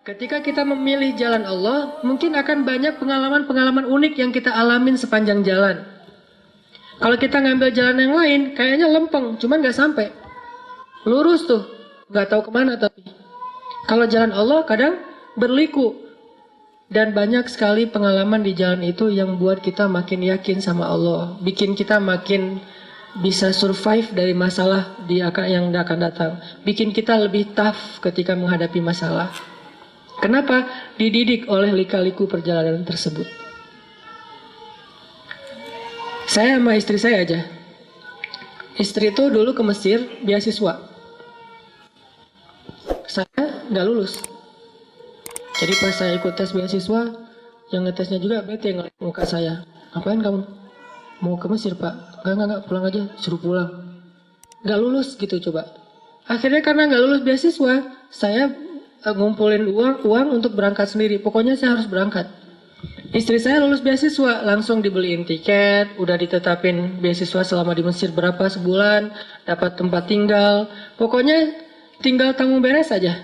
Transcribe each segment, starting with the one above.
Ketika kita memilih jalan Allah, mungkin akan banyak pengalaman-pengalaman unik yang kita alamin sepanjang jalan. Kalau kita ngambil jalan yang lain, kayaknya lempeng, cuman nggak sampai. Lurus tuh, nggak tahu kemana tapi. Kalau jalan Allah kadang berliku. Dan banyak sekali pengalaman di jalan itu yang buat kita makin yakin sama Allah. Bikin kita makin bisa survive dari masalah yang akan datang. Bikin kita lebih tough ketika menghadapi masalah. Kenapa? Dididik oleh lika-liku perjalanan tersebut. Saya sama istri saya aja. Istri itu dulu ke Mesir beasiswa. Saya nggak lulus. Jadi pas saya ikut tes beasiswa, yang ngetesnya juga bete ngeliat muka saya. Ngapain kamu? Mau ke Mesir, Pak? Enggak, pulang aja. Suruh pulang. Nggak lulus gitu coba. Akhirnya karena nggak lulus beasiswa, saya ngumpulin uang untuk berangkat sendiri. Pokoknya saya harus berangkat. Istri saya lulus beasiswa, langsung dibeliin tiket, udah ditetapin beasiswa selama di Mesir berapa sebulan, dapat tempat tinggal. Pokoknya tinggal tanggung beres aja.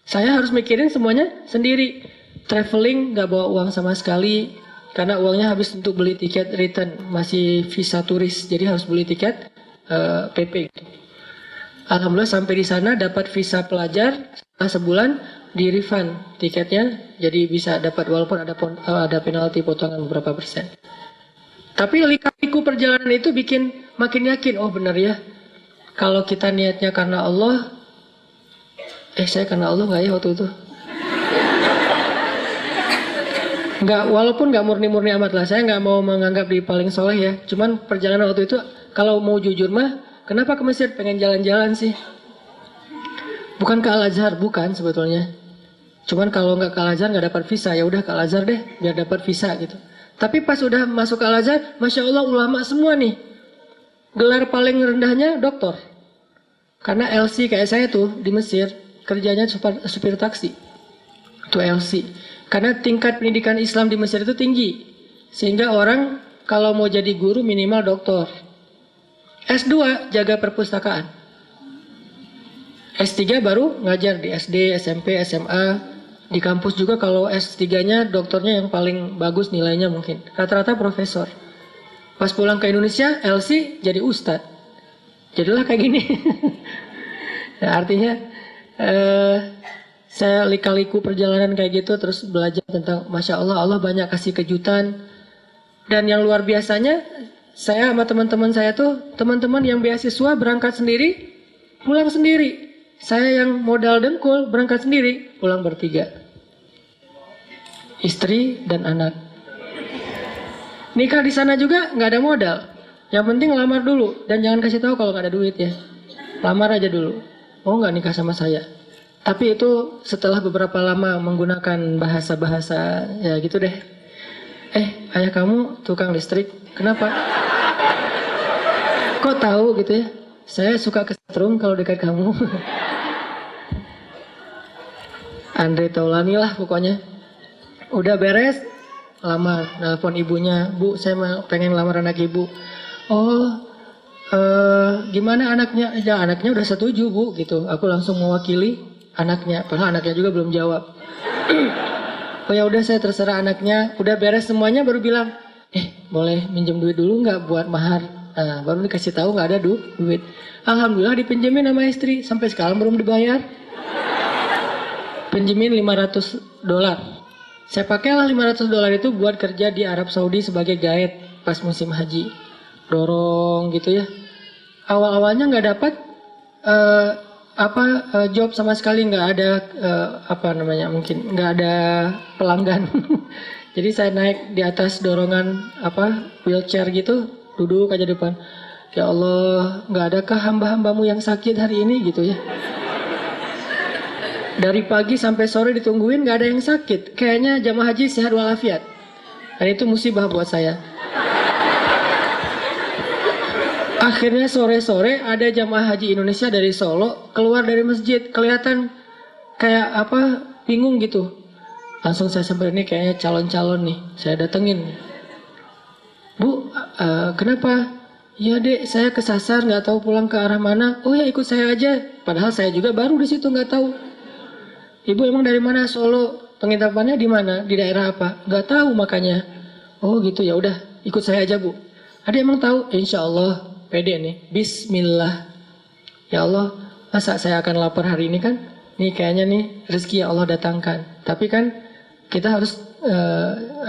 Saya harus mikirin semuanya sendiri. Traveling nggak bawa uang sama sekali, karena uangnya habis untuk beli tiket return, masih visa turis, jadi harus beli tiket PP. Alhamdulillah sampai di sana dapat visa pelajar, setelah sebulan di refund tiketnya, jadi bisa dapat walaupun ada penalti potongan beberapa persen. Tapi lika-liku perjalanan itu bikin makin yakin, oh benar ya, kalau kita niatnya karena Allah, saya karena Allah nggak ya waktu itu? Nggak, walaupun nggak murni-murni amat lah, saya nggak mau menganggap diri paling soleh ya. Cuman perjalanan waktu itu, kalau mau jujur mah, kenapa ke Mesir? Pengen jalan-jalan sih. Bukan ke Al-Azhar, bukan sebetulnya. Cuman kalau nggak ke Al-Azhar nggak dapat visa, ya udah ke Al-Azhar deh, biar dapat visa gitu. Tapi pas udah masuk ke Al-Azhar, Masya Allah ulama semua nih. Gelar paling rendahnya doktor. Karena LC kayak saya tuh di Mesir, kerjanya supir taksi. Itu LC. Karena tingkat pendidikan Islam di Mesir itu tinggi. Sehingga orang kalau mau jadi guru minimal doktor. S2 jaga perpustakaan. S3 baru ngajar di SD, SMP, SMA. Di kampus juga kalau S3-nya doktornya yang paling bagus nilainya mungkin. Rata-rata profesor. Pas pulang ke Indonesia, LC jadi ustadz. Jadilah kayak gini. Nah, artinya saya lika-liku perjalanan kayak gitu, terus belajar tentang Masya Allah, Allah banyak kasih kejutan. Dan yang luar biasanya, saya sama teman-teman saya tuh, teman-teman yang beasiswa berangkat sendiri, pulang sendiri. Saya yang modal dengkul berangkat sendiri, pulang bertiga. Istri dan anak. Nikah di sana juga nggak ada modal. Yang penting lamar dulu dan jangan kasih tahu kalau nggak ada duit ya. Lamar aja dulu. Oh nggak nikah sama saya. Tapi itu setelah beberapa lama menggunakan bahasa-bahasa ya gitu deh. Ayah kamu tukang listrik, kenapa? Kok tahu gitu ya? Saya suka kesetrum kalau dekat kamu. Andre Taulani lah pokoknya. Udah beres, lamar. Nelfon ibunya, Bu saya pengen lamar anak ibu. Oh, gimana anaknya? Ya anaknya udah setuju Bu gitu. Aku langsung mewakili anaknya. Padahal anaknya juga belum jawab. Oh ya udah saya terserah anaknya. Udah beres semuanya baru bilang, boleh minjem duit dulu nggak buat mahar? Nah, baru dikasih tahu nggak ada duit. Alhamdulillah dipinjemin sama istri. Sampai sekarang belum dibayar. Pinjemin $500. Saya pakailah $500 itu buat kerja di Arab Saudi sebagai guide pas musim haji. Dorong gitu ya. Awal-awalnya nggak dapat job sama sekali, nggak ada mungkin nggak ada pelanggan. Jadi saya naik di atas dorongan wheelchair gitu, duduk aja depan. Ya Allah, nggak adakah hamba-hambamu yang sakit hari ini gitu ya. Dari pagi sampai sore ditungguin nggak ada yang sakit. Kayaknya jamaah haji sehat walafiat. Dan itu musibah buat saya. Akhirnya sore-sore ada jamaah haji Indonesia dari Solo keluar dari masjid, kelihatan kayak bingung gitu. Langsung saya samperin, ini kayaknya calon-calon nih, saya datengin. Bu, kenapa? Ya dek, saya kesasar nggak tahu pulang ke arah mana. Oh ya ikut saya aja. Padahal saya juga baru di situ nggak tahu. Ibu emang dari mana? Solo. Penginapannya di mana? Di daerah apa? Nggak tahu makanya. Oh gitu, ya udah ikut saya aja Bu. Ada emang tahu? Insya Allah pede nih. Bismillah. Ya Allah, masa saya akan lapar hari ini kan? Nih kayaknya nih rezeki yang Allah datangkan. Tapi kan kita harus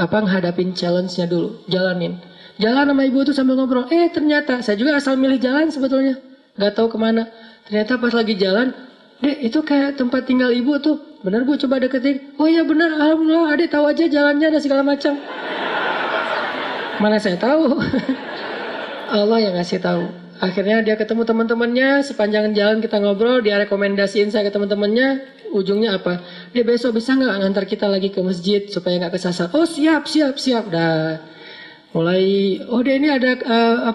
ngadapin challenge-nya dulu. Jalanin. Jalan sama ibu tuh sambil ngobrol. Ternyata saya juga asal milih jalan sebetulnya. Gak tahu kemana. Ternyata pas lagi jalan, Dek itu kayak tempat tinggal ibu tuh. Bener Bu, coba deketin. Oh iya bener, alhamdulillah. Adek tahu aja jalannya dan segala macam. Mana saya tahu. Allah yang ngasih tahu. Akhirnya dia ketemu teman-temannya, sepanjang jalan kita ngobrol, dia rekomendasiin saya ke teman-temannya, ujungnya apa? Dia besok bisa nggak ngantar kita lagi ke masjid supaya nggak kesasar? Oh siap. Dah mulai, dia ini ada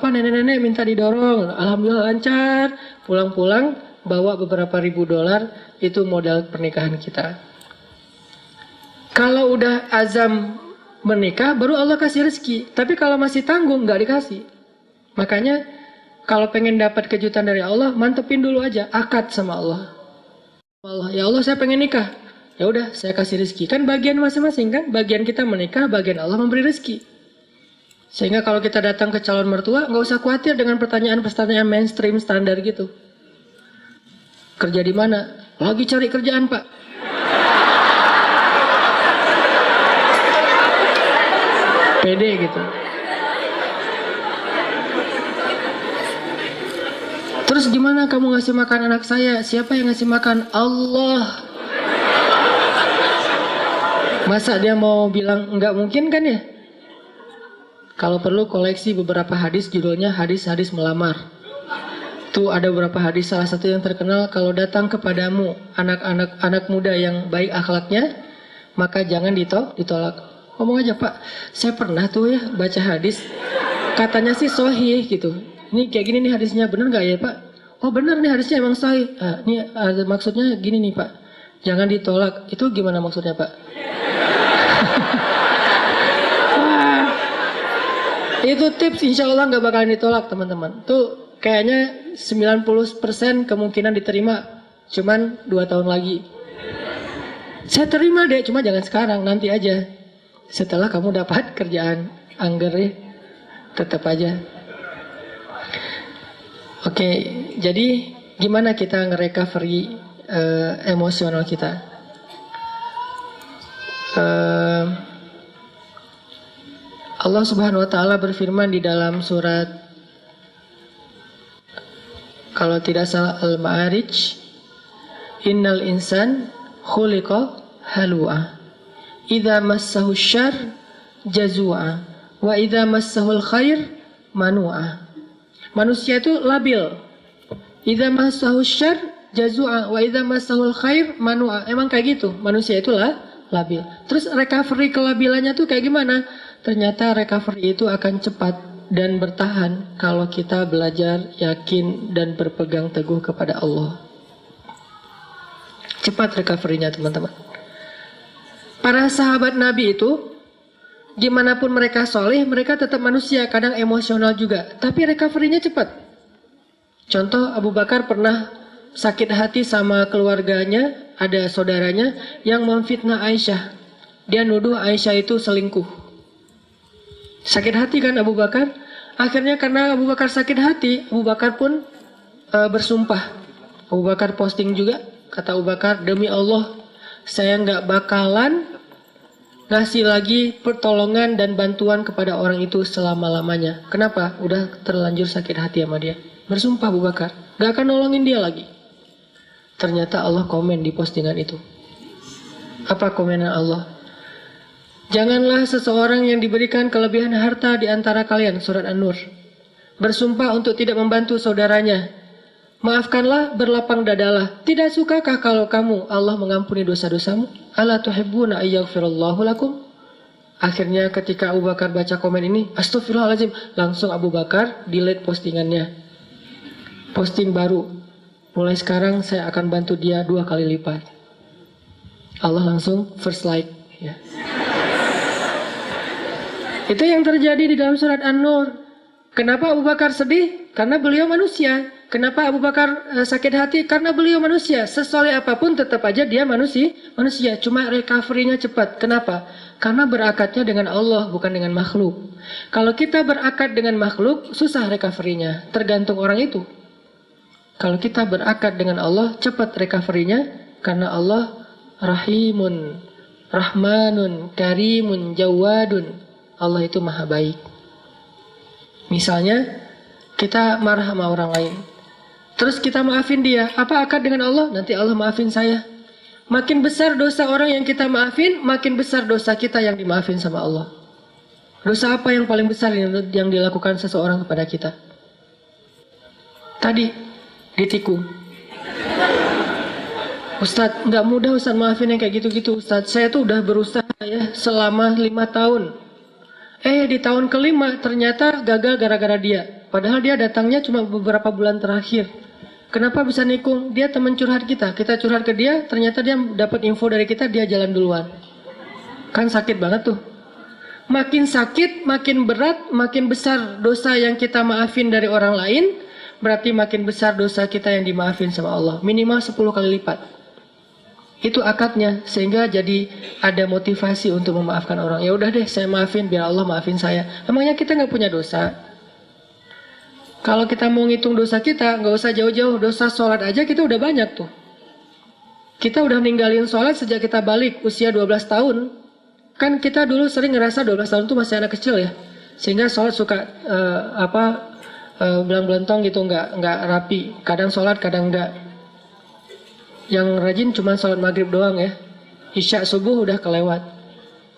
nenek-nenek minta didorong, alhamdulillah lancar. Pulang-pulang bawa beberapa ribu dolar, itu modal pernikahan kita. Kalau udah azam menikah, baru Allah kasih rezeki. Tapi kalau masih tanggung, nggak dikasih. Makanya kalau pengen dapat kejutan dari Allah, mantepin dulu aja akad sama Allah. Ya Allah saya pengen nikah. Ya udah saya kasih rezeki. Kan bagian masing-masing kan? Bagian kita menikah, bagian Allah memberi rezeki. Sehingga kalau kita datang ke calon mertua, nggak usah khawatir dengan pertanyaan-pertanyaan mainstream standar gitu. Kerja di mana? Lagi cari kerjaan Pak. Pede gitu. Terus gimana kamu ngasih makan anak saya? Siapa yang ngasih makan? Allah. Masa dia mau bilang enggak mungkin kan ya? Kalau perlu koleksi beberapa hadis, judulnya hadis-hadis melamar. Tuh ada beberapa hadis, salah satu yang terkenal, kalau datang kepadamu anak muda yang baik akhlaknya, maka jangan ditolak. Ngomong aja Pak, saya pernah tuh ya baca hadis, katanya sih sahih gitu. Ini kayak gini nih hadisnya, bener gak ya Pak? Oh bener nih hadisnya emang sahih. Ini maksudnya gini nih Pak, jangan ditolak. Itu gimana maksudnya Pak? Itu tips, insya Allah gak bakalan ditolak teman-teman. Tuh kayaknya 90% kemungkinan diterima, cuman 2 tahun lagi. Saya terima deh, cuma jangan sekarang, nanti aja. Setelah kamu dapat kerjaan angger ya, tetap aja. Oke, jadi gimana kita nge-recovery emosional kita? Allah Subhanahu wa taala berfirman di dalam surat, kalau tidak salah Al-Ma'arij, innal insan khuliqa halu'a idza massahu syarr jazua wa idza massahul khair manu'a. Manusia itu labil. Idza massahu syarr jazua wa idza massahul khair manu'a. Emang kayak gitu. Manusia itu labil. Terus recovery kelabilannya tuh kayak gimana? Ternyata recovery itu akan cepat dan bertahan kalau kita belajar yakin dan berpegang teguh kepada Allah. Cepat recovery-nya teman-teman. Para sahabat Nabi itu, gimana pun mereka soleh, mereka tetap manusia, kadang emosional juga. Tapi recovery-nya cepat. Contoh Abu Bakar pernah sakit hati sama keluarganya, ada saudaranya yang memfitnah Aisyah. Dia nuduh Aisyah itu selingkuh. Sakit hati kan Abu Bakar? Akhirnya karena Abu Bakar sakit hati, Abu Bakar pun bersumpah. Abu Bakar posting juga, kata Abu Bakar, demi Allah, saya nggak bakalan ngasih lagi pertolongan dan bantuan kepada orang itu selama-lamanya. Kenapa? Udah terlanjur sakit hati sama dia. Bersumpah Abu Bakar, nggak akan nolongin dia lagi. Ternyata Allah komen di postingan itu. Apa komenan Allah? Janganlah seseorang yang diberikan kelebihan harta di antara kalian, surat An-Nur, bersumpah untuk tidak membantu saudaranya. Maafkanlah, berlapang dadalah. Tidak sukakah kalau kamu Allah mengampuni dosa-dosamu? Ala tuhibbuna ayyaghfirallahu lakum? Akhirnya ketika Abu Bakar baca komen ini, astagfirullahaladzim, langsung Abu Bakar delete postingannya. Posting baru. Mulai sekarang saya akan bantu dia 2 kali lipat. Allah langsung first like. Ya. Itu yang terjadi di dalam surat An-Nur. Kenapa Abu Bakar sedih? Karena beliau manusia. Kenapa Abu Bakar sakit hati? Karena beliau manusia. Sesoleh apapun tetap aja dia manusia. Cuma recovery-nya cepat. Kenapa? Karena berakadnya dengan Allah, bukan dengan makhluk. Kalau kita berakad dengan makhluk, susah recovery-nya. Tergantung orang itu. Kalau kita berakad dengan Allah, cepat recovery-nya. Karena Allah Rahimun, Rahmanun, Karimun, Jawadun. Allah itu maha baik. Misalnya, kita marah sama orang lain. Terus kita maafin dia. Apa akad dengan Allah? Nanti Allah maafin saya. Makin besar dosa orang yang kita maafin, makin besar dosa kita yang dimaafin sama Allah. Dosa apa yang paling besar yang dilakukan seseorang kepada kita? Tadi, ditikung. Ustadz, nggak mudah Ustadz maafin yang kayak gitu-gitu Ustadz. Saya tuh udah berusaha ya selama 5 tahun. Di tahun kelima ternyata gagal gara-gara dia. Padahal dia datangnya cuma beberapa bulan terakhir. Kenapa bisa nikung? Dia teman curhat kita. Kita curhat ke dia, ternyata dia dapat info dari kita, dia jalan duluan. Kan sakit banget tuh. Makin sakit, makin berat, makin besar dosa yang kita maafin dari orang lain, berarti makin besar dosa kita yang dimaafin sama Allah. Minimal 10 kali lipat. Itu akadnya, sehingga jadi ada motivasi untuk memaafkan orang. Ya udah deh, saya maafin biar Allah maafin saya. Emangnya kita nggak punya dosa? Kalau kita mau ngitung dosa kita, nggak usah jauh-jauh. Dosa sholat aja kita udah banyak tuh. Kita udah ninggalin sholat sejak kita balik usia 12 tahun. Kan kita dulu sering ngerasa 12 tahun tuh masih anak kecil ya. Sehingga sholat suka belang-belentong gitu, nggak rapi. Kadang sholat, kadang enggak. Yang rajin cuma sholat maghrib doang ya. Isya subuh udah kelewat.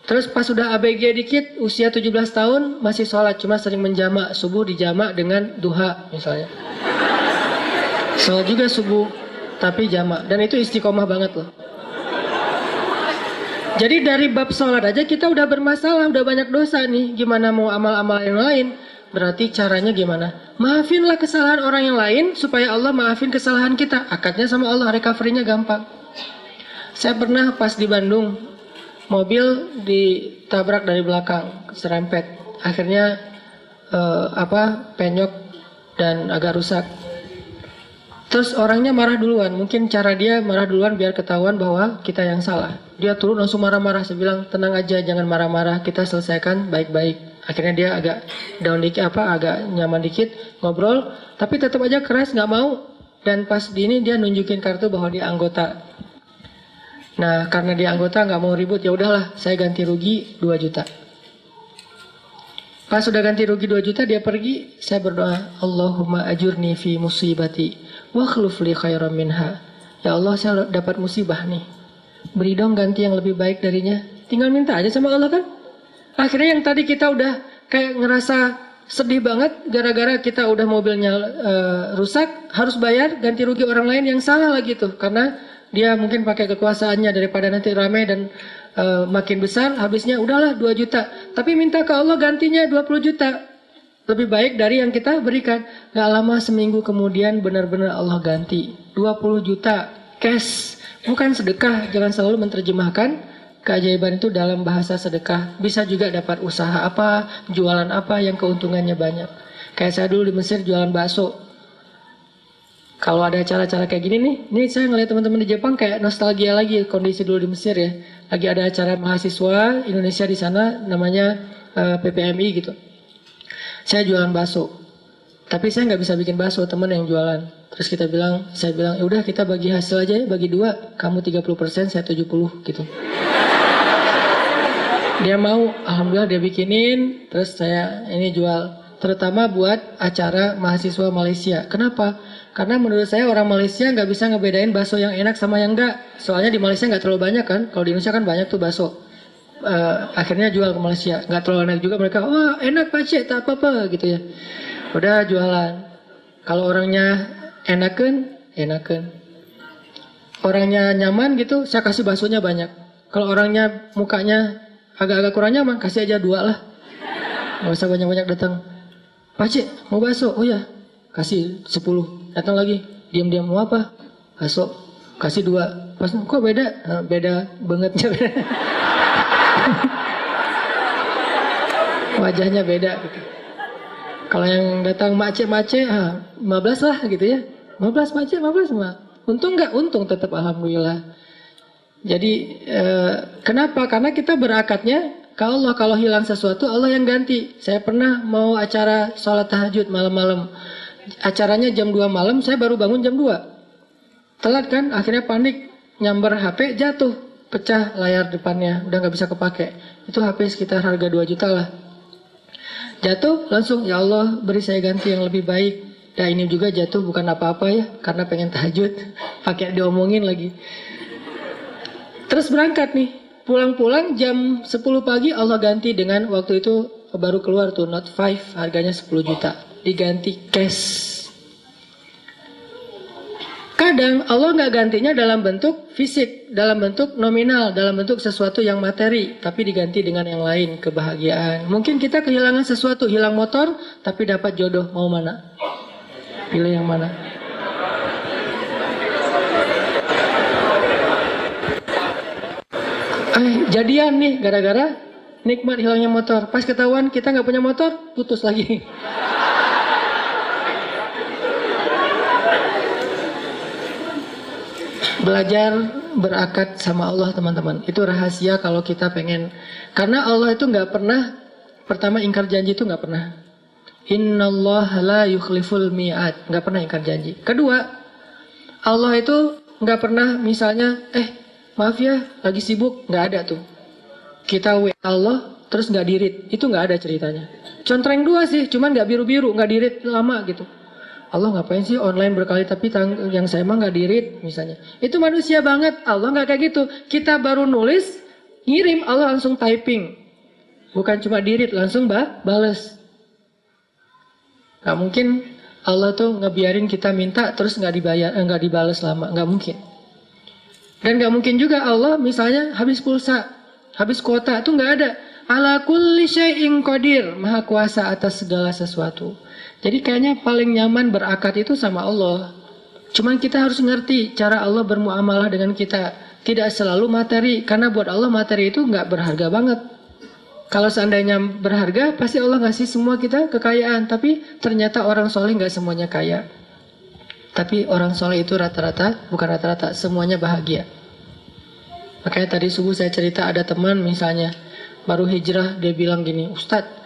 Terus pas sudah ABG dikit, usia 17 tahun masih sholat, cuma sering menjamak. Subuh dijamak dengan duha misalnya. Sholat juga subuh, tapi jamak. Dan itu istiqomah banget loh. Jadi dari bab sholat aja kita udah bermasalah, udah banyak dosa nih. Gimana mau amal-amal yang lain? Berarti caranya gimana? Maafinlah kesalahan orang yang lain, supaya Allah maafin kesalahan kita. Akadnya sama Allah, recovery-nya gampang. Saya pernah pas di Bandung, mobil ditabrak dari belakang, serempet. Akhirnya penyok dan agak rusak. Terus orangnya marah duluan. Mungkin cara dia marah duluan biar ketahuan bahwa kita yang salah. Dia turun langsung marah-marah. Saya bilang, tenang aja, jangan marah-marah. Kita selesaikan baik-baik. Akhirnya dia agak down dikit, agak nyaman dikit, ngobrol. Tapi tetap aja keras, nggak mau. Dan pas di ini dia nunjukin kartu bahwa dia anggota. Nah, karena dia anggota nggak mau ribut, ya udahlah, saya ganti rugi 2 juta. Pas sudah ganti rugi 2 juta, dia pergi, saya berdoa, Allahumma ajurni fi musibati, wa khluf li khairan minha. Ya Allah, saya dapat musibah nih. Beri dong ganti yang lebih baik darinya. Tinggal minta aja sama Allah kan. Akhirnya yang tadi kita udah kayak ngerasa sedih banget, gara-gara kita udah mobilnya rusak, harus bayar ganti rugi orang lain yang salah lagi tuh. Karena dia mungkin pakai kekuasaannya daripada nanti ramai dan makin besar, habisnya udahlah 2 juta. Tapi minta ke Allah gantinya 20 juta. Lebih baik dari yang kita berikan. Gak lama seminggu kemudian benar-benar Allah ganti. 20 juta cash. Bukan sedekah. Jangan selalu menerjemahkan keajaiban itu dalam bahasa sedekah. Bisa juga dapat usaha apa, jualan apa yang keuntungannya banyak. Kayak saya dulu di Mesir jualan bakso. Kalau ada acara-acara kayak gini nih saya ngeliat teman-teman di Jepang kayak nostalgia lagi kondisi dulu di Mesir ya. Lagi ada acara mahasiswa Indonesia di sana namanya PPMI gitu. Saya jualan bakso. Tapi saya nggak bisa bikin bakso, teman yang jualan. Terus saya bilang, ya udah kita bagi hasil aja ya, bagi 2. Kamu 30%, saya 70 gitu. Dia mau, alhamdulillah dia bikinin, terus saya ini jual. Terutama buat acara mahasiswa Malaysia. Kenapa? Karena menurut saya orang Malaysia nggak bisa ngebedain bakso yang enak sama yang enggak. Soalnya di Malaysia nggak terlalu banyak kan. Kalau di Indonesia kan banyak tuh bakso. Akhirnya jual ke Malaysia. Nggak terlalu enak juga mereka. Wah enak Pak Cik, tak apa-apa gitu ya. Udah jualan. Kalau orangnya enakan. Orangnya nyaman gitu, saya kasih baksonya banyak. Kalau orangnya mukanya agak-agak kurang nyaman, kasih aja 2 lah. Nggak usah banyak-banyak datang. Pak Cik, mau bakso? Oh ya, kasih 10. Datang lagi, diam-diam mau apa? Bakso, kasih 2. Pas kok beda? Beda bangetnya. Wajahnya beda gitu. Kalau yang datang macet-macet, 15 lah gitu ya. 15 macet, 15 mah. Untung nggak? Untung tetap alhamdulillah. Jadi kenapa? Karena kita berakatnya ke Allah. Kalau hilang sesuatu, Allah yang ganti. Saya pernah mau acara sholat tahajud malam-malam. Acaranya jam 2 malam, saya baru bangun jam 2. Telat kan? Akhirnya panik. Nyamber HP, jatuh. Pecah layar depannya. Udah nggak bisa kepake. Itu HP sekitar harga 2 juta lah. Jatuh langsung, ya Allah beri saya ganti yang lebih baik. Nah ini juga jatuh bukan apa-apa ya, karena pengen tahajud. Pakai diomongin lagi. Terus berangkat nih. Pulang-pulang jam 10 pagi Allah ganti dengan waktu itu baru keluar tuh Note 5 harganya 10 juta. Diganti cash. Kadang Allah nggak gantinya dalam bentuk fisik, dalam bentuk nominal, dalam bentuk sesuatu yang materi, tapi diganti dengan yang lain, kebahagiaan. Mungkin kita kehilangan sesuatu, hilang motor, tapi dapat jodoh. Mau mana? Pilih yang mana? Jadian nih, gara-gara nikmat hilangnya motor. Pas ketahuan kita nggak punya motor, putus lagi. Belajar berakat sama Allah teman-teman. Itu rahasia kalau kita pengen. Karena Allah itu nggak pernah, pertama ingkar janji itu nggak pernah. Innallaha la yukhliful mi'ad. Nggak pernah ingkar janji. Kedua, Allah itu nggak pernah misalnya, maaf ya lagi sibuk. Nggak ada tuh. Kita WA Allah terus nggak dirit. Itu nggak ada ceritanya. Contreng dua sih, cuman nggak biru-biru, nggak dirit lama gitu. Allah ngapain sih online berkali tapi yang saya mah nggak dirit misalnya. Itu manusia banget. Allah nggak kayak gitu. Kita baru nulis, ngirim, Allah langsung typing. Bukan cuma dirit, langsung bales. Gak mungkin Allah tuh ngebiarin kita minta terus nggak dibayar, nggak dibales lama. Nggak mungkin. Dan nggak mungkin juga Allah misalnya habis pulsa, habis kuota, itu nggak ada. Ala kulli syai'in qadir, maha kuasa atas segala sesuatu. Jadi kayaknya paling nyaman berakad itu sama Allah. Cuman kita harus ngerti cara Allah bermuamalah dengan kita. Tidak selalu materi. Karena buat Allah materi itu nggak berharga banget. Kalau seandainya berharga, pasti Allah ngasih semua kita kekayaan. Tapi ternyata orang soleh nggak semuanya kaya. Tapi orang soleh itu rata-rata, bukan rata-rata, semuanya bahagia. Makanya tadi subuh saya cerita ada teman misalnya, baru hijrah, dia bilang gini, Ustadz,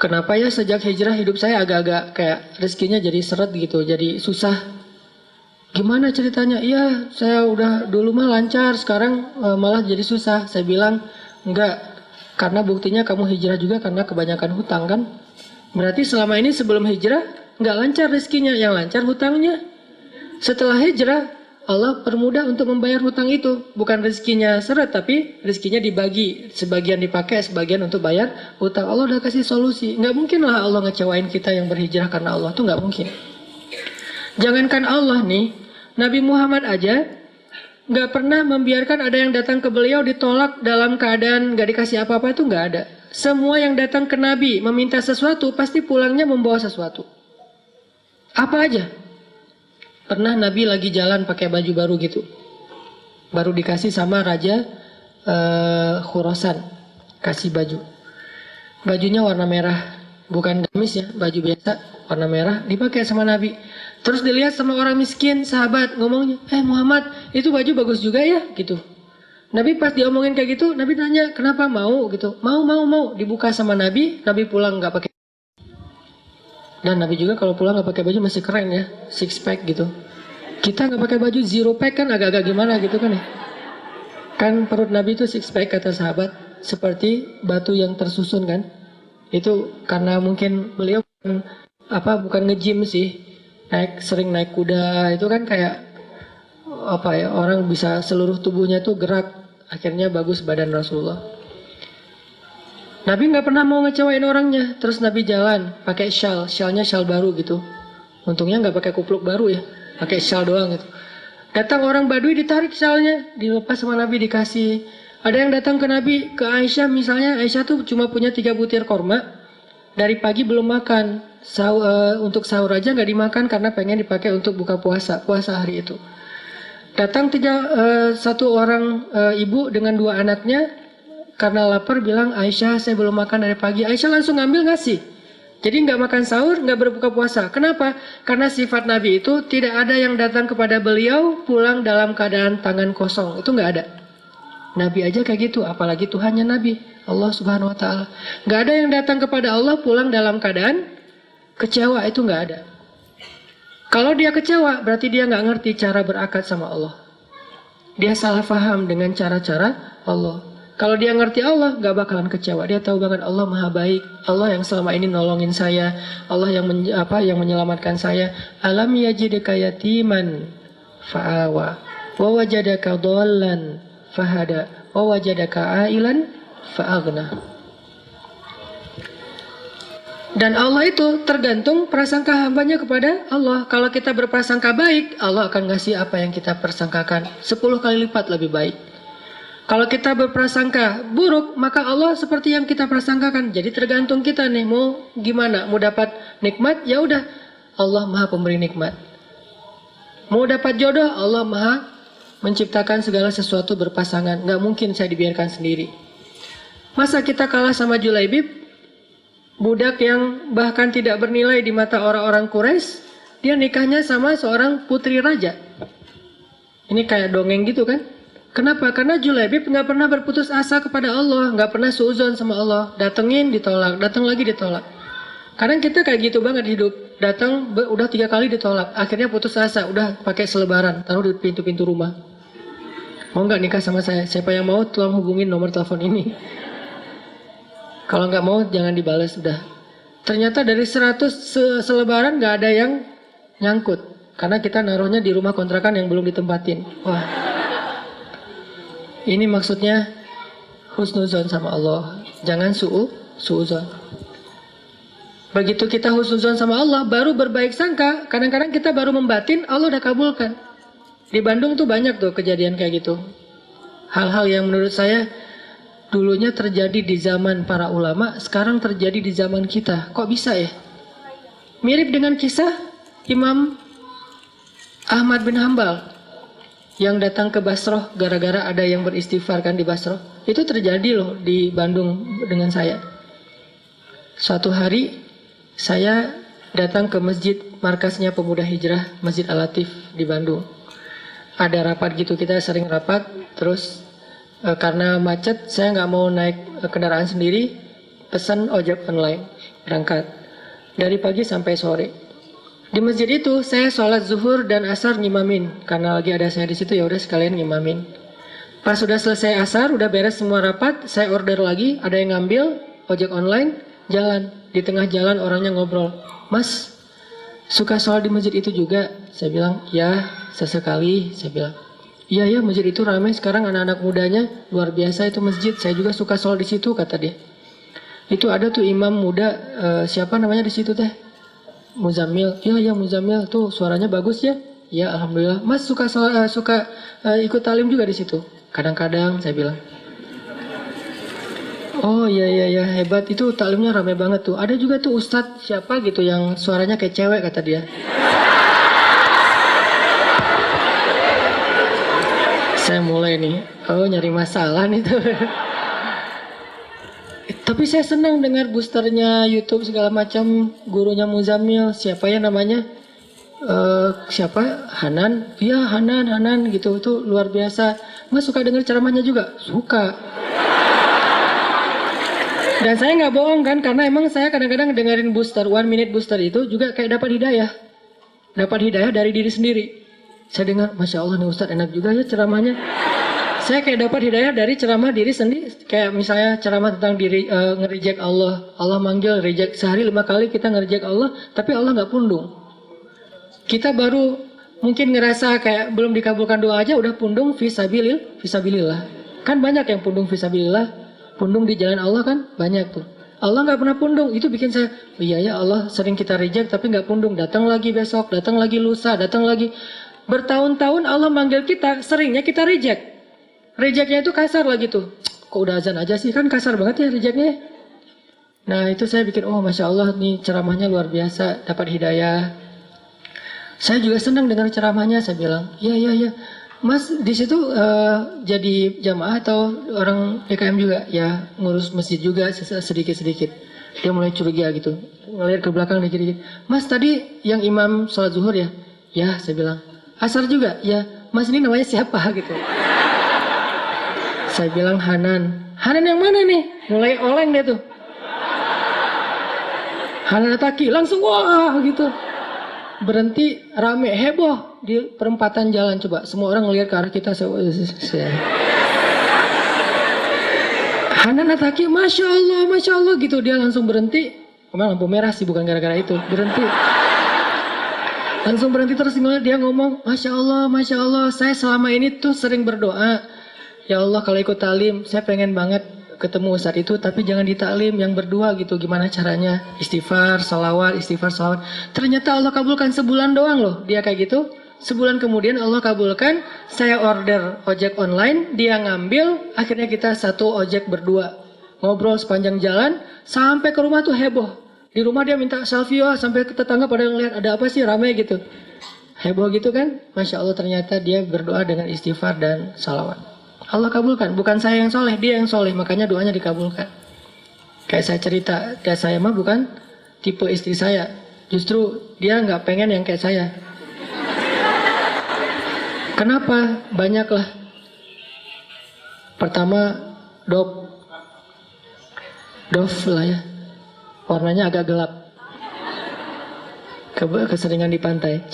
kenapa ya sejak hijrah hidup saya agak-agak kayak rezekinya jadi seret gitu, jadi susah. Gimana ceritanya? Iya, saya udah dulu mah lancar, sekarang malah jadi susah. Saya bilang, enggak, karena buktinya kamu hijrah juga karena kebanyakan hutang kan. Berarti selama ini sebelum hijrah, enggak lancar rezekinya, yang lancar hutangnya. Setelah hijrah, Allah permudah untuk membayar hutang itu. Bukan rezekinya seret, tapi rezekinya dibagi. Sebagian dipakai, sebagian untuk bayar hutang. Allah udah kasih solusi. Nggak mungkin lah Allah ngecewain kita yang berhijrah karena Allah. Itu nggak mungkin. Jangankan Allah nih, Nabi Muhammad aja nggak pernah membiarkan ada yang datang ke beliau ditolak dalam keadaan nggak dikasih apa-apa, itu nggak ada. Semua yang datang ke Nabi meminta sesuatu, pasti pulangnya membawa sesuatu. Apa aja? Pernah Nabi lagi jalan pakai baju baru gitu. Baru dikasih sama Raja Khurasan. Kasih baju. Bajunya warna merah. Bukan gamis ya, baju biasa. Warna merah. Dipakai sama Nabi. Terus dilihat sama orang miskin, sahabat. Ngomongnya, Muhammad, itu baju bagus juga ya? Gitu. Nabi pas diomongin kayak gitu, Nabi tanya, kenapa mau? Gitu. Mau. Dibuka sama Nabi. Nabi pulang gak pakai. Dan Nabi juga kalau pulang nggak pakai baju masih keren ya, six pack gitu. Kita nggak pakai baju zero pack kan agak-agak gimana gitu kan ya. Kan perut Nabi itu six pack kata sahabat, seperti batu yang tersusun kan. Itu karena mungkin beliau bukan nge-gym sih, sering naik kuda, itu kan kayak orang bisa seluruh tubuhnya tuh gerak, akhirnya bagus badan Rasulullah. Nabi nggak pernah mau ngecewain orangnya. Terus Nabi jalan pakai syalnya syal baru gitu. Untungnya nggak pakai kupluk baru ya, pakai syal doang gitu. Datang orang Badui ditarik syalnya, dilepas sama Nabi dikasih. Ada yang datang ke Nabi, ke Aisyah misalnya, Aisyah tuh cuma punya 3 butir korma. Dari pagi belum makan, untuk sahur aja nggak dimakan karena pengen dipakai untuk buka puasa hari itu. Datang satu orang ibu dengan 2 anaknya. Karena lapar bilang, Aisyah saya belum makan dari pagi. Aisyah langsung ngambil ngasih. Jadi nggak makan sahur, nggak berbuka puasa. Kenapa? Karena sifat Nabi itu tidak ada yang datang kepada beliau pulang dalam keadaan tangan kosong. Itu nggak ada. Nabi aja kayak gitu, apalagi Tuhannya Nabi, Allah Subhanahu Wa Taala. Nggak ada yang datang kepada Allah pulang dalam keadaan kecewa, itu nggak ada. Kalau dia kecewa, berarti dia nggak ngerti cara berakad sama Allah. Dia salah paham dengan cara-cara Allah. Kalau dia ngerti Allah, gak bakalan kecewa. Dia tahu banget Allah maha baik. Allah yang selama ini nolongin saya. Allah yang yang menyelamatkan saya. Alam yajidka yatiman fa'awa. Wa wajadaka dhallan fahada. Wa wajadaka ailan fa'aghna. Dan Allah itu tergantung prasangka hambanya kepada Allah. Kalau kita berprasangka baik, Allah akan ngasih apa yang kita persangkakan 10 kali lipat lebih baik. Kalau kita berprasangka buruk, maka Allah seperti yang kita prasangkakan. Jadi tergantung kita nih, mau gimana? Mau dapat nikmat, ya udah, Allah maha pemberi nikmat. Mau dapat jodoh, Allah maha menciptakan segala sesuatu berpasangan. Nggak mungkin saya dibiarkan sendiri. Masa kita kalah sama Julaibib, budak yang bahkan tidak bernilai di mata orang-orang Quraisy, dia nikahnya sama seorang putri raja. Ini kayak dongeng gitu kan? Kenapa? Karena Julaibib nggak pernah berputus asa kepada Allah, nggak pernah suuzon sama Allah. Datengin ditolak, datang lagi ditolak. Kadang kita kayak gitu banget hidup. Datang udah 3 kali ditolak, akhirnya putus asa, udah pakai selebaran, taruh di pintu-pintu rumah. Mau nggak nikah sama saya? Siapa yang mau tolong hubungin nomor telepon ini. Kalau nggak mau jangan dibales udah. Ternyata dari 100 selebaran nggak ada yang nyangkut, karena kita naruhnya di rumah kontrakan yang belum ditempatin. Wah. Ini maksudnya husnuzon sama Allah. Jangan suuzon. Begitu kita husnuzon sama Allah, baru berbaik sangka. Kadang-kadang kita baru membatin, Allah udah kabulkan. Di Bandung tuh banyak tuh kejadian kayak gitu. Hal-hal yang menurut saya dulunya terjadi di zaman para ulama, sekarang terjadi di zaman kita. Kok bisa ya? Mirip dengan kisah Imam Ahmad bin Hambal yang datang ke Basroh gara-gara ada yang beristighfar kan di Basroh. Itu terjadi loh di Bandung dengan saya. Suatu hari saya datang ke masjid markasnya Pemuda Hijrah, Masjid Al-Latif di Bandung. Ada rapat gitu, kita sering rapat. Terus karena macet saya nggak mau naik kendaraan sendiri, pesan ojek online, berangkat dari pagi sampai sore. Di masjid itu saya sholat zuhur dan asar ngimamin, karena lagi ada saya di situ, ya udah sekalian ngimamin. Pas sudah selesai asar, udah beres semua rapat, saya order lagi, ada yang ngambil ojek online, jalan. Di tengah jalan orangnya ngobrol, Mas, suka sholat di masjid itu juga? Saya bilang, ya sesekali. Saya bilang, iya ya, masjid itu ramai sekarang, anak-anak mudanya luar biasa itu masjid. Saya juga suka sholat di situ, kata dia. Itu ada tuh imam muda, siapa namanya di situ teh? Muzammil. Ya Muzammil tuh suaranya bagus ya. Ya alhamdulillah. Mas suka ikut talim juga di situ. Kadang-kadang saya bilang. Oh iya hebat, itu talimnya ramai banget tuh. Ada juga tuh ustadz siapa gitu yang suaranya kayak cewek, kata dia. Saya mulai nih, nyari masalah nih tuh. Tapi saya senang dengar boosternya YouTube segala macam, gurunya Muzammil, siapa ya namanya? Siapa? Hanan? Iya Hanan gitu, itu luar biasa. Mas suka dengar ceramahnya juga? Suka. Dan saya nggak bohong kan, karena emang saya kadang-kadang dengerin booster, 1 minute booster itu juga kayak dapat hidayah. Dapat hidayah dari diri sendiri. Saya dengar, Masya Allah nih Ustadz enak juga ya ceramahnya. Saya kayak dapat hidayah dari ceramah diri sendiri. Kayak misalnya ceramah tentang diri, ngereject Allah. Allah manggil reject. Sehari 5 kali kita ngereject Allah, tapi Allah nggak pundung. Kita baru mungkin ngerasa kayak belum dikabulkan doa aja udah pundung fisabilillah. Kan banyak yang pundung fisabilillah. Pundung di jalan Allah kan banyak tuh. Allah nggak pernah pundung. Itu bikin saya, iya ya Allah sering kita reject tapi nggak pundung. Datang lagi besok, datang lagi lusa, datang lagi. Bertahun-tahun Allah manggil kita, seringnya kita reject. Rejectnya itu kasar lah gitu. Kok udah azan aja sih, kan kasar banget ya rejectnya. Nah itu saya bikin, oh Masya Allah nih ceramahnya luar biasa, dapat hidayah. Saya juga senang dengar ceramahnya, saya bilang, iya. Mas di situ jadi jamaah atau orang PKM juga? Ya ngurus masjid juga sedikit-sedikit. Dia mulai curiga gitu. Ngelihat ke belakang dia jadi, Mas tadi yang imam sholat zuhur ya? Ya, saya bilang. Asar juga? Ya. Mas ini namanya siapa gitu? Saya bilang Hanan. Hanan yang mana nih? Mulai oleng dia tuh. Hanan Ataki. Langsung wah gitu. Berhenti rame heboh di perempatan jalan. Coba semua orang ngelihat ke arah kita. Hanan Ataki, Masya Allah gitu. Dia langsung berhenti. Memang lampu merah sih, bukan gara-gara itu. Berhenti. Langsung berhenti terus dia ngomong, Masya Allah, saya selama ini tuh sering berdoa. Ya Allah kalau ikut talim, saya pengen banget ketemu Ustadz itu, tapi jangan di taklim yang berdua gitu. Gimana caranya? Istighfar, salawat. Ternyata Allah kabulkan sebulan doang loh. Dia kayak gitu. Sebulan kemudian Allah kabulkan, saya order ojek online, dia ngambil, akhirnya kita satu ojek berdua. Ngobrol sepanjang jalan, sampai ke rumah tuh heboh. Di rumah dia minta selfie, sampai ke tetangga pada ngeliat, ada apa sih ramai gitu. Heboh gitu kan, Masya Allah ternyata dia berdoa dengan istighfar dan salawat. Allah kabulkan, bukan saya yang soleh, dia yang soleh, makanya doanya dikabulkan. Kayak saya cerita, kayak saya mah bukan tipe istri saya. Justru dia nggak pengen yang kayak saya. Kenapa? Banyaklah. Pertama, Dove lah ya. Warnanya agak gelap. Keseringan di pantai.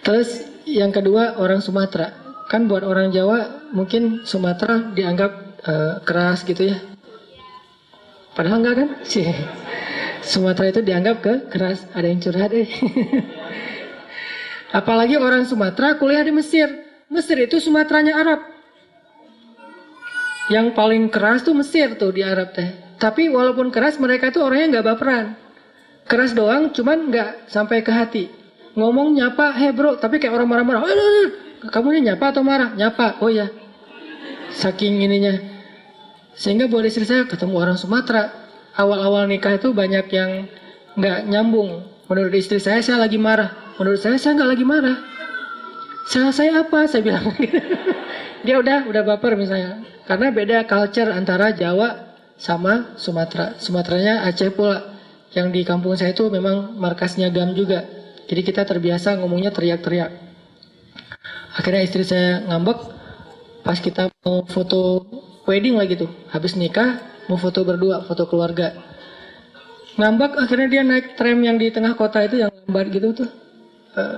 Terus yang kedua orang Sumatera. Kan buat orang Jawa mungkin Sumatera dianggap keras gitu ya. Padahal enggak kan? Sumatera itu dianggap keras. Ada yang curhat Apalagi orang Sumatera kuliah di Mesir. Mesir itu Sumateranya Arab. Yang paling keras tuh Mesir tuh di Arab teh. Tapi walaupun keras mereka tuh orangnya nggak baperan. Keras doang, cuman nggak sampai ke hati. Ngomong nyapa, bro, tapi kayak orang marah-marah. Kamu ini nyapa atau marah? Nyapa. Oh ya. Saking ininya. Sehingga buat istri saya ketemu orang Sumatera. Awal-awal nikah itu banyak yang nggak nyambung. Menurut istri saya lagi marah. Menurut saya nggak lagi marah. Salah saya apa? Saya bilang. Dia udah baper misalnya. Karena beda culture antara Jawa sama Sumatera. Sumateranya Aceh pula. Yang di kampung saya itu memang markasnya GAM juga. Jadi kita terbiasa ngomongnya teriak-teriak. Akhirnya istri saya ngambek. Pas kita mau foto wedding lagi tuh. Habis nikah mau foto berdua, foto keluarga. Ngambek akhirnya dia naik tram yang di tengah kota itu yang lambat gitu tuh.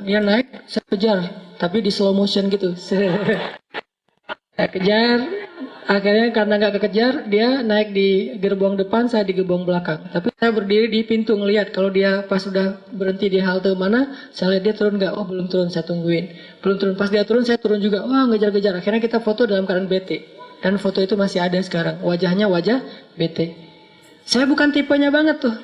Dia naik, saya kejar. Tapi di slow motion gitu. Saya kejar. Akhirnya karena nggak kekejar, dia naik di gerbong depan, saya di gerbong belakang. Tapi saya berdiri di pintu ngelihat kalau dia pas sudah berhenti di halte mana, saya lihat dia turun nggak? Oh belum turun, saya tungguin. Belum turun, pas dia turun saya turun juga. Wah ngejar-ngejar. Akhirnya kita foto dalam keadaan bete. Dan foto itu masih ada sekarang. Wajahnya wajah bete. Saya bukan tipenya banget tuh.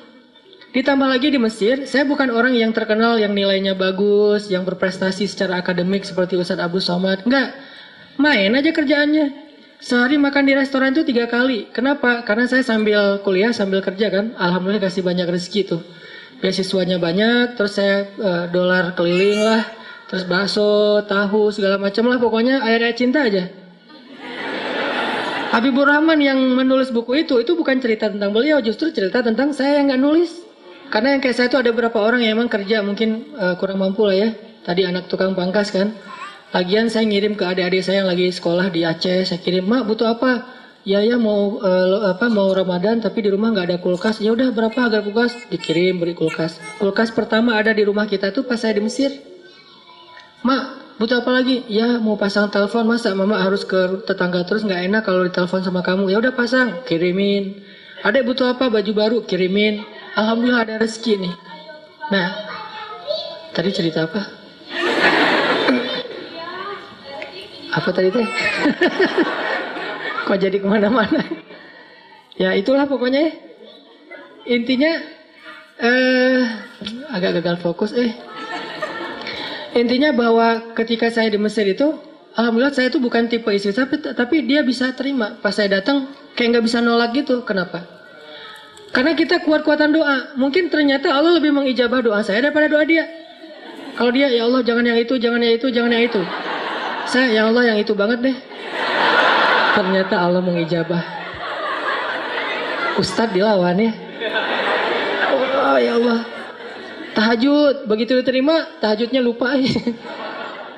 Ditambah lagi di Mesir, saya bukan orang yang terkenal yang nilainya bagus, yang berprestasi secara akademik seperti Ustadz Abu Somad. Enggak, main aja kerjaannya. Sehari makan di restoran itu 3 kali. Kenapa? Karena saya sambil kuliah, sambil kerja kan. Alhamdulillah kasih banyak rezeki tuh. Beasiswanya banyak, terus saya dolar keliling lah. Terus bakso, tahu, segala macam lah. Pokoknya air-air cinta aja. Habibur Rahman yang menulis buku itu bukan cerita tentang beliau. Justru cerita tentang saya yang nggak nulis. Karena yang kayak saya itu ada beberapa orang yang emang kerja mungkin kurang mampu lah ya. Tadi anak tukang pangkas kan. Lagian saya ngirim ke adik-adik saya yang lagi sekolah di Aceh, saya kirim, "Mak, butuh apa?" Ya mau mau Ramadan tapi di rumah nggak ada kulkas. Ya udah berapa harga kulkas? Dikirim beri kulkas. Kulkas pertama ada di rumah kita tuh pas saya di Mesir. "Mak, butuh apa lagi?" "Ya mau pasang telepon, masa mama harus ke tetangga terus, nggak enak kalau ditelepon sama kamu." "Ya udah pasang, kirimin." "Adek butuh apa? Baju baru." Kirimin. Alhamdulillah ada rezeki nih. Nah, tadi cerita apa? Apa tadi teh? Kok jadi kemana-mana? Ya itulah pokoknya. Intinya agak gagal fokus. Intinya bahwa ketika saya di Mesir itu, alhamdulillah saya itu bukan tipe istri tapi dia bisa terima. Pas saya datang kayak nggak bisa nolak gitu. Kenapa? Karena kita kuat-kuatan doa. Mungkin ternyata Allah lebih mengijabah doa saya daripada doa dia. Kalau dia, ya Allah jangan yang itu, jangan yang itu, jangan yang itu. Saya, ya Allah yang itu banget deh. Ternyata Allah mengijabah. Ustadz dilawan ya. Oh ya Allah. Tahajud, begitu diterima, tahajudnya lupa.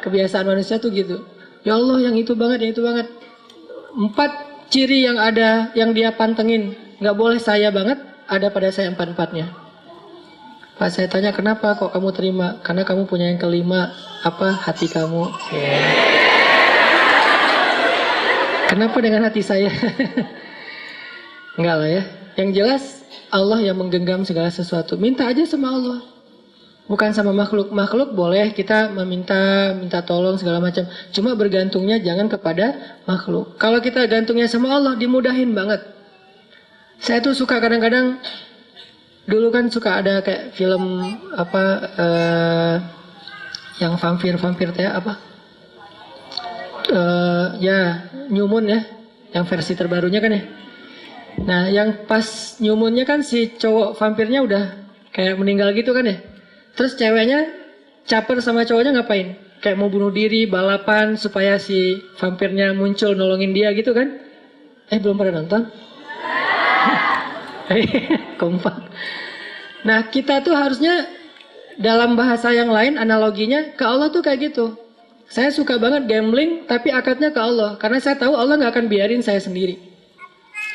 Kebiasaan manusia tuh gitu. Ya Allah, yang itu banget, yang itu banget. 4 ciri yang ada, yang dia pantengin. Nggak boleh saya banget, ada pada saya 4-4-nya. Pas saya tanya, kenapa kok kamu terima? Karena kamu punya yang kelima, apa? Hati kamu. Kenapa dengan hati saya? Enggak lah ya. Yang jelas, Allah yang menggenggam segala sesuatu. Minta aja sama Allah. Bukan sama makhluk. Makhluk boleh kita minta tolong segala macam. Cuma bergantungnya jangan kepada makhluk. Kalau kita gantungnya sama Allah, dimudahin banget. Saya tuh suka kadang-kadang, dulu kan suka ada kayak film apa yang vampir teh apa? Ya New Moon ya, yang versi terbarunya kan ya. Nah yang pas New Moon-nya kan si cowok vampirnya udah kayak meninggal gitu kan ya. Terus ceweknya caper sama cowoknya ngapain? Kayak mau bunuh diri, balapan supaya si vampirnya muncul nolongin dia gitu kan. Belum pada nonton? Kompak. Nah kita tuh harusnya dalam bahasa yang lain analoginya ke Allah tuh kayak gitu. Saya suka banget gambling tapi akadnya ke Allah. Karena saya tahu Allah gak akan biarin saya sendiri.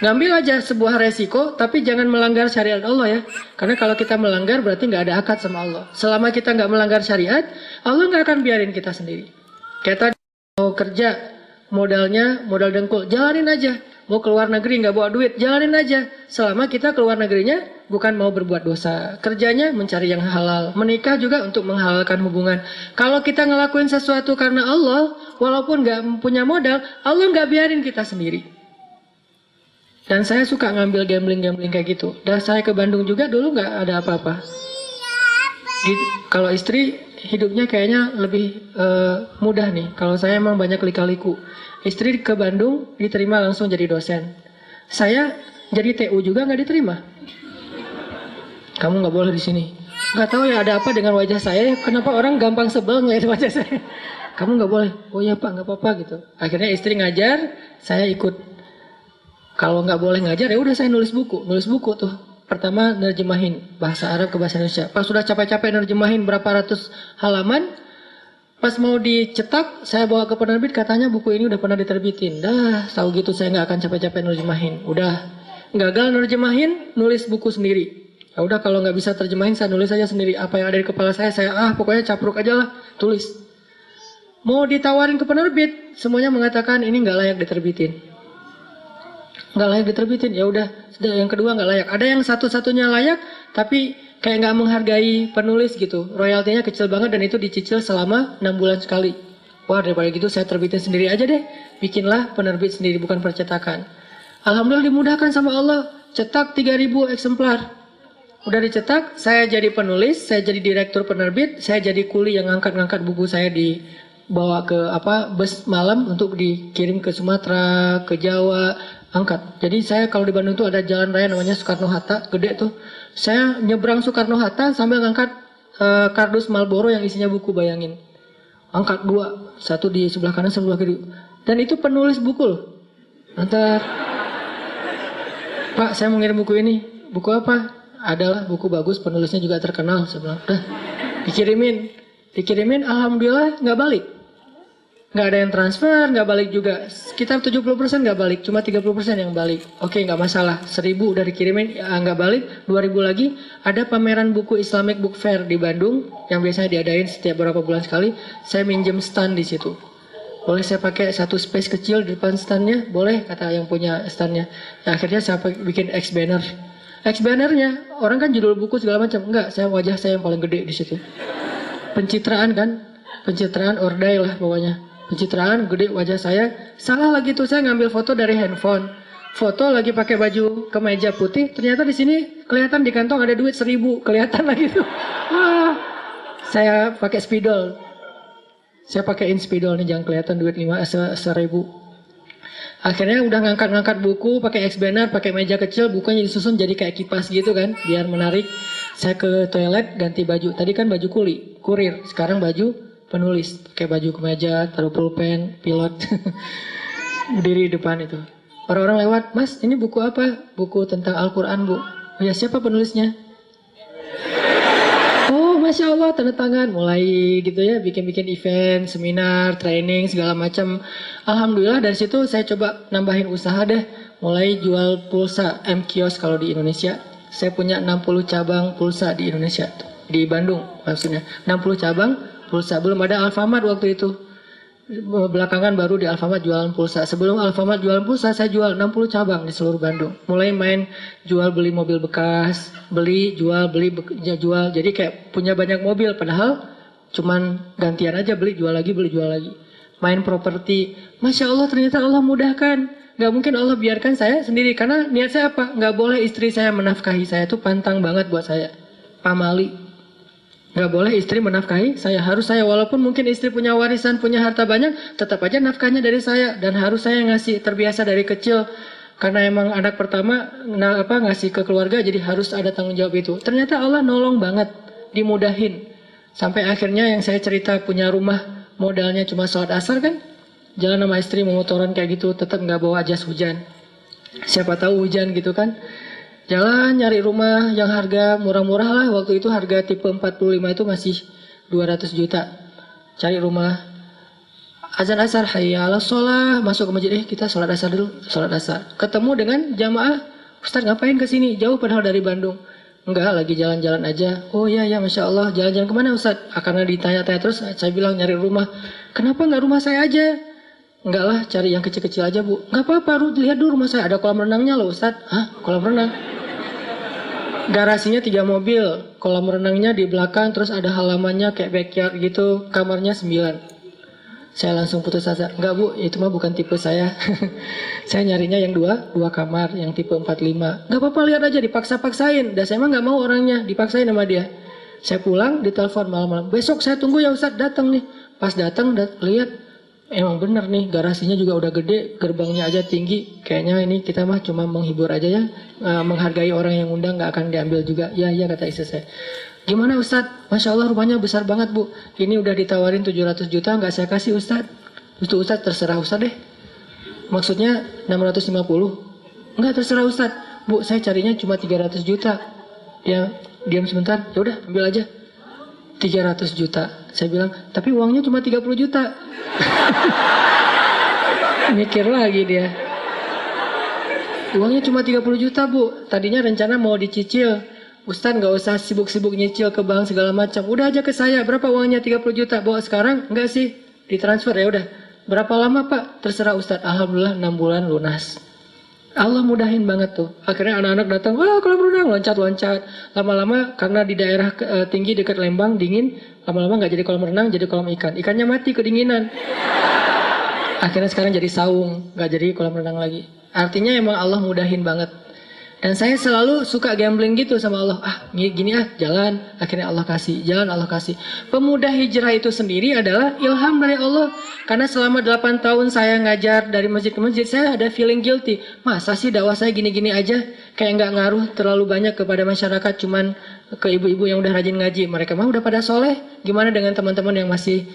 Ngambil aja sebuah resiko tapi jangan melanggar syariat Allah ya. Karena kalau kita melanggar berarti gak ada akad sama Allah. Selama kita gak melanggar syariat, Allah gak akan biarin kita sendiri. Kayak tadi mau kerja modalnya modal dengkul, jalanin aja. Mau keluar negeri nggak bawa duit, jalanin aja. Selama kita keluar negerinya bukan mau berbuat dosa. Kerjanya mencari yang halal. Menikah juga untuk menghalalkan hubungan. Kalau kita ngelakuin sesuatu karena Allah, walaupun nggak punya modal, Allah nggak biarin kita sendiri. Dan saya suka ngambil gambling kayak gitu. Dan saya ke Bandung juga dulu nggak ada apa-apa. Kalau istri hidupnya kayaknya lebih mudah nih. Kalau saya emang banyak lika-liku. Istri ke Bandung diterima langsung jadi dosen. Saya jadi TU juga nggak diterima. Kamu nggak boleh di sini. Nggak tahu ya ada apa dengan wajah saya. Kenapa orang gampang sebel ngeliat wajah saya? Kamu nggak boleh. Oh ya Pak, nggak apa-apa gitu. Akhirnya istri ngajar, saya ikut. Kalau nggak boleh ngajar ya udah saya nulis buku tuh. Pertama nerjemahin bahasa Arab ke bahasa Indonesia. Pas sudah capek-capek nerjemahin berapa ratus halaman, pas mau dicetak, saya bawa ke penerbit, katanya buku ini udah pernah diterbitin. Dah, tahu gitu saya nggak akan capek-capek nerjemahin. Udah, gagal nerjemahin, nulis buku sendiri. Ya udah kalau nggak bisa terjemahin, saya nulis aja sendiri. Apa yang ada di kepala saya pokoknya capruk aja lah, tulis. Mau ditawarin ke penerbit, semuanya mengatakan ini nggak layak diterbitin. Nggak layak diterbitin, ya udah. Yang kedua nggak layak. Ada yang satu-satunya layak, tapi kayak nggak menghargai penulis gitu. Royaltinya kecil banget dan itu dicicil selama 6 bulan sekali. Wah daripada gitu saya terbitin sendiri aja deh. Bikinlah penerbit sendiri bukan percetakan. Alhamdulillah dimudahkan sama Allah. Cetak 3.000 eksemplar. Udah dicetak, saya jadi penulis, saya jadi direktur penerbit, saya jadi kuli yang ngangkat-ngangkat buku saya dibawa ke bus malam untuk dikirim ke Sumatera, ke Jawa, angkat. Jadi saya kalau di Bandung tuh ada jalan raya namanya Soekarno-Hatta, gede tuh. Saya nyebrang Soekarno-Hatta sambil ngangkat kardus Marlboro yang isinya buku, bayangin. Angkat 2, satu di sebelah kanan, sebelah kiri. Dan itu penulis buku loh. Ntar, Pak saya mau ngirim buku ini. Buku apa? Adalah buku bagus, penulisnya juga terkenal. Saya bilang, udah dikirimin, alhamdulillah nggak balik. Nggak ada yang transfer, nggak balik juga. Sekitar 70% nggak balik, cuma 30% yang balik. Oke, nggak masalah. 1.000 udah dikirimin, nggak balik. 2.000 lagi. Ada pameran buku Islamic Book Fair di Bandung yang biasanya diadain setiap beberapa bulan sekali. Saya minjem stand di situ. Boleh saya pakai satu space kecil di depan standnya? Boleh, kata yang punya standnya. Ya, akhirnya saya bikin X banner. X bannernya, orang kan judul buku segala macam. Enggak, wajah saya yang paling gede di situ. Pencitraan kan? Pencitraan ordai lah pokoknya. Pencitraan gede wajah saya. Salah lagi tuh, saya ngambil foto dari handphone. Foto lagi pakai baju kemeja putih. Ternyata di sini kelihatan di kantong ada duit 1.000. Kelihatan lagi tuh. Saya pakai spidol. Saya pakaiin spidol nih, jangan kelihatan duit 1.000. Akhirnya udah ngangkat-ngangkat buku, pakai X banner, pakai meja kecil, bukunya disusun jadi kayak kipas gitu kan, biar menarik. Saya ke toilet ganti baju. Tadi kan baju kurir. Sekarang baju penulis, pakai baju kemeja, taruh pulpen, pilot, berdiri di depan itu. Orang-orang lewat, Mas ini buku apa? Buku tentang Al-Quran Bu. Oh ya, siapa penulisnya? Oh Masya Allah, tanda tangan. Mulai gitu ya, bikin-bikin event, seminar, training, segala macam. Alhamdulillah dari situ saya coba nambahin usaha deh. Mulai jual pulsa M-Kios kalau di Indonesia. Saya punya 60 cabang pulsa di Indonesia. Di Bandung maksudnya. 60 cabang pulsa. Belum ada Alfamart waktu itu. Belakangan baru di Alfamart jualan pulsa. Sebelum Alfamart jualan pulsa, saya jual 60 cabang di seluruh Bandung. Mulai main jual beli mobil bekas, beli, jual, beli, jual. Jadi kayak punya banyak mobil, padahal cuman gantian aja, beli, jual lagi, beli, jual lagi. Main properti. Masya Allah, ternyata Allah mudahkan. Gak mungkin Allah biarkan saya sendiri. Karena niat saya apa? Gak boleh istri saya menafkahi saya. Itu pantang banget buat saya. Pamali. Gak boleh istri menafkahi saya, harus saya, walaupun mungkin istri punya warisan, punya harta banyak, tetap aja nafkahnya dari saya, dan harus saya ngasih. Terbiasa dari kecil, karena emang anak pertama ngasih ke keluarga, jadi harus ada tanggung jawab itu. Ternyata Allah nolong banget, dimudahin. Sampai akhirnya yang saya cerita punya rumah, modalnya cuma sholat asar kan, jalan sama istri memotoran kayak gitu, tetap gak bawa jas hujan. Siapa tahu hujan gitu kan. Jalan nyari rumah yang harga murah-murah lah. Waktu itu harga tipe 45 itu masih 200 juta. Cari rumah. Azan asar, hayya ala sholah. Masuk ke masjid, kita sholat asar dulu. Sholat asar. Ketemu dengan jamaah. Ustaz ngapain kesini? Jauh padahal dari Bandung. Enggak, lagi jalan-jalan aja. Oh iya, ya Masya Allah. Jalan-jalan kemana Ustaz? Karena ditanya-tanya terus, saya bilang nyari rumah. Kenapa nggak rumah saya aja? Enggak lah, cari yang kecil-kecil aja Bu. Nggak apa-apa, lihat dulu rumah saya. Ada kolam renangnya loh Ustaz. Hah? Kolam renang? Garasinya 3 mobil, kolam renangnya di belakang, terus ada halamannya kayak backyard gitu, kamarnya 9. Saya langsung putus asa, enggak Bu, itu mah bukan tipe saya. Saya nyarinya yang 2 kamar, yang tipe 45. Enggak apa-apa, lihat aja, dipaksa-paksain. Dan saya mah enggak mau orangnya, dipaksain sama dia. Saya pulang, ditelepon malam-malam. Besok saya tunggu ya Ustaz, datang nih. Pas datang, lihat. Emang bener nih, garasinya juga udah gede, gerbangnya aja tinggi. Kayaknya ini kita mah cuma menghibur aja ya, menghargai orang yang undang, gak akan diambil juga. Ya kata istri saya. Gimana Ustadz? Masya Allah rumahnya besar banget Bu. Ini udah ditawarin 700 juta, gak saya kasih Ustadz. Itu Ustadz terserah Ustadz deh. Maksudnya 650. Enggak, terserah Ustadz. Bu, saya carinya cuma 300 juta. Dia diam sebentar, ya udah ambil aja. 300 juta. Saya bilang, tapi uangnya cuma 30 juta. Mikir lagi dia. Uangnya cuma 30 juta Bu. Tadinya rencana mau dicicil. Ustaz gak usah sibuk-sibuk nyicil ke bank segala macam. Udah aja ke saya. Berapa uangnya 30 juta? Bawa sekarang? Enggak sih. Ditransfer ya udah. Berapa lama Pak? Terserah Ustaz. Alhamdulillah 6 bulan lunas. Allah mudahin banget tuh. Akhirnya anak-anak datang, wah kolam renang, loncat-loncat. Lama-lama karena di daerah tinggi dekat Lembang, dingin. Lama-lama gak jadi kolam renang, jadi kolam ikan. Ikannya mati kedinginan. Akhirnya sekarang jadi saung, gak jadi kolam renang lagi. Artinya emang Allah mudahin banget. Dan saya selalu suka gambling gitu sama Allah. Gini jalan. Akhirnya Allah kasih, jalan Allah kasih. Pemuda hijrah itu sendiri adalah ilham dari Allah. Karena selama 8 tahun saya ngajar dari masjid ke masjid, saya ada feeling guilty. Masa sih dakwah saya gini-gini aja? Kayak nggak ngaruh terlalu banyak kepada masyarakat, cuman ke ibu-ibu yang udah rajin ngaji. Mereka mah udah pada soleh. Gimana dengan teman-teman yang masih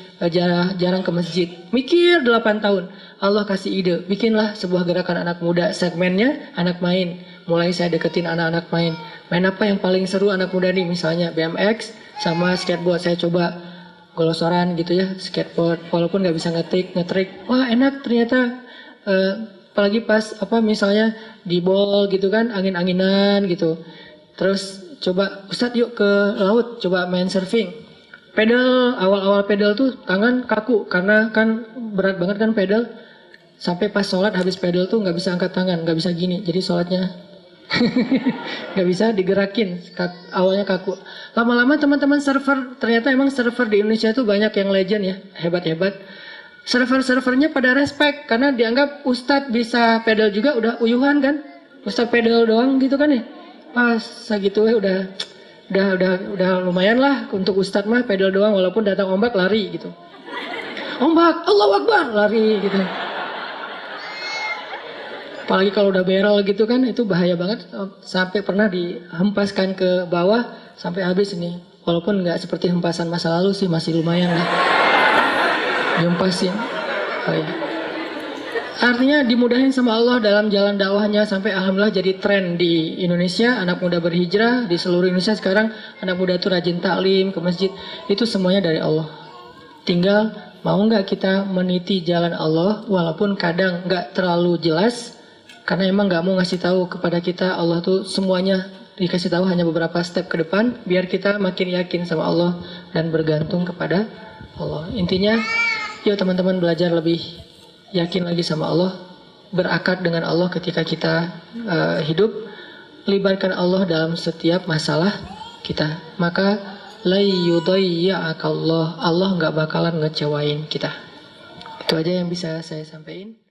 jarang ke masjid? Mikir 8 tahun. Allah kasih ide, bikinlah sebuah gerakan anak muda. Segmennya anak main. Mulai saya deketin anak-anak main. Main apa yang paling seru anak muda nih? Misalnya BMX sama skateboard. Saya coba golosoran gitu ya, skateboard. Walaupun nggak bisa ngetrik. Wah enak ternyata. Apalagi pas misalnya di ball gitu kan, angin-anginan gitu. Terus coba Ustadz yuk ke laut, coba main surfing. Pedal, awal-awal pedal tuh tangan kaku. Karena kan berat banget kan pedal. Sampai pas sholat habis pedal tuh nggak bisa angkat tangan, nggak bisa gini. Jadi sholatnya nggak bisa digerakin, awalnya kaku. Lama-lama teman-teman server, ternyata emang server di Indonesia itu banyak yang legend ya, hebat-hebat. Server-servernya pada respect karena dianggap Ustadz bisa pedal juga udah uyuhan kan, Ustadz pedal doang gitu kan ya. Pas segitu udah lumayan lah untuk Ustadz mah pedal doang, walaupun datang ombak lari gitu. Ombak, Allahu Akbar, lari gitu. Apalagi kalau udah barrel gitu kan, itu bahaya banget. Sampai pernah dihempaskan ke bawah sampai habis ini. Walaupun nggak seperti hempasan masa lalu sih, masih lumayan lah. Dihempasin. Oh, iya. Artinya dimudahin sama Allah dalam jalan dakwahnya sampai alhamdulillah jadi tren di Indonesia. Anak muda berhijrah di seluruh Indonesia sekarang. Anak muda itu rajin taklim ke masjid. Itu semuanya dari Allah. Tinggal mau nggak kita meniti jalan Allah walaupun kadang nggak terlalu jelas. Karena emang nggak mau ngasih tahu kepada kita Allah tuh semuanya dikasih tahu hanya beberapa step ke depan. Biar kita makin yakin sama Allah dan bergantung kepada Allah. Intinya yuk teman-teman belajar lebih yakin lagi sama Allah, berakad dengan Allah ketika kita hidup, libatkan Allah dalam setiap masalah kita. Maka la yudayya'akallah, Allah nggak bakalan ngecewain kita. Itu aja yang bisa saya sampaikan.